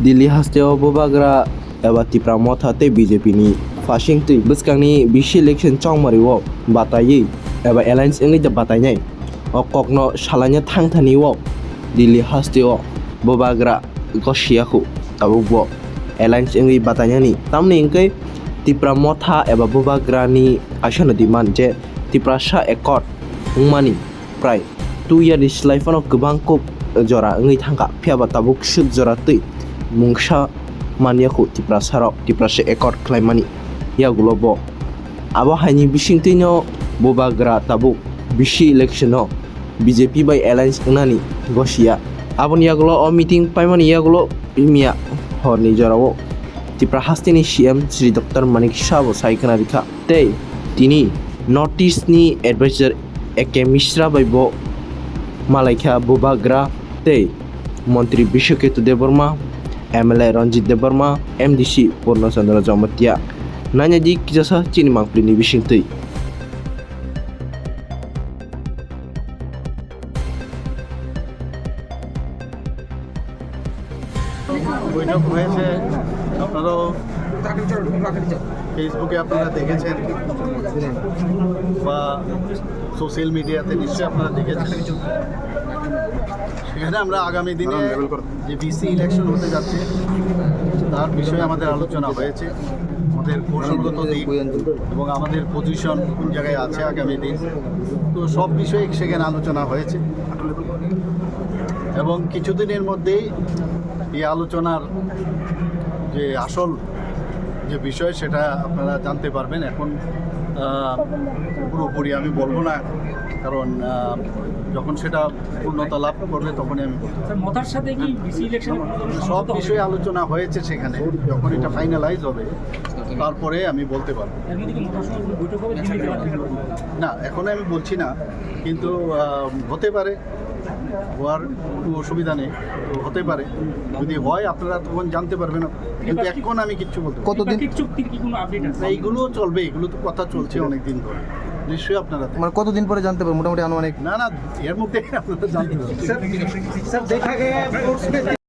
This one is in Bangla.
दिल्ली हास्टेआव बोबाग्रा एबा तिप्रा मथाते बीजेपीनि फासिंथै बसकांनि बिसि इलेक्शन चंमारिआव बातायै एबा एलायन्स इंगै बातायनाय अककनो सालायनो थांथानिआव दिल्ली हास्टेआव बोबाग्रा गसियाखौ ताबुबो एलायन्स इंगै बातायनायनि तामनि इंकै तिप्रा मथा एबा बोबाग्रानि आसनो दिमान जे तिप्रा सा एकट उंमानि प्राय 2 year स्लाइफानो गोबां कप जरा इंगै थांगा फियाबा ताबुक सुद जरा तै मुंसा मानियाखौ तिप्रा साराव तिप्रा से एकट क्लाइमानि यागुलबो आबो हायनि बिसिंतैनो बोबाग्रा ताबुक बिसि इलेक्शनो बीजेपी बाय एलायन्स इंनानि गसिया आबोनि यागुलो अ मीटिंग पाइमानि यागुलो मिया हरनि जराव तिप्रा हास्टेनि सीएम श्री डॉक्टर मानिक शाहबो सायखना रिखा तै तिनि नॉर्थ ईस्टनि एडवाइजर एके मिश्रा बायबो मालायखा बोबाग्रा तै मंत्री विश्वकेतु देबबर्मा एमएलए रंजित देबबर्मा एमडीसी पूर्णचंद्र जमतिया नायनादि किजासा चिनिमांप्लिनि बिसिंतै বৈঠক হয়েছে আপনারাও ফেসবুকে আপনারা দেখেছেন বা সোশ্যাল মিডিয়াতে নিশ্চয়ই আপনারা দেখেছেন সেখানে আমরা আগামী দিনে যে বিসি ইলেকশন হতে যাচ্ছে তার বিষয়ে আমাদের আলোচনা হয়েছে আমাদের কৌশলগত দিক এবং আমাদের পজিশন কোন জায়গায় আছে আগামী দিন তো সব বিষয়ে সেখানে আলোচনা হয়েছে এবং কিছুদিনের মধ্যেই এই আলোচনার যে আসল যে বিষয় সেটা আপনারা জানতে পারবেন এখন পুরোপুরি আমি বলবো না কারণ যখন সেটা পূর্ণতা লাভ করবে তখনই আমি বলবো মতার সাথে কি বিসি ইলেকশন সব বিষয়ে আলোচনা হয়েছে সেখানে যখন এটা ফাইনালাইজ হবে তারপরে আমি বলতে পারবো না এখন আমি বলছি না কিন্তু হতে পারে হওয়ার কোনো অসুবিধা নেই হতে পারে যদি হয় আপনারা তখন জানতে পারবেন কিন্তু এখন আমি কিচ্ছু বলতে কতদিন চুক্তির কি কোনো আপডেট আছে এইগুলো চলবে এগুলো তো কথা চলছে অনেক দিন ধরে নিশ্চয়ই আপনারা মানে কতদিন পরে জানতে পারবেন মোটামুটি আনুমানিক না এর মধ্যে আপনারা জানতে পারবেন স্যার দেখা গেছে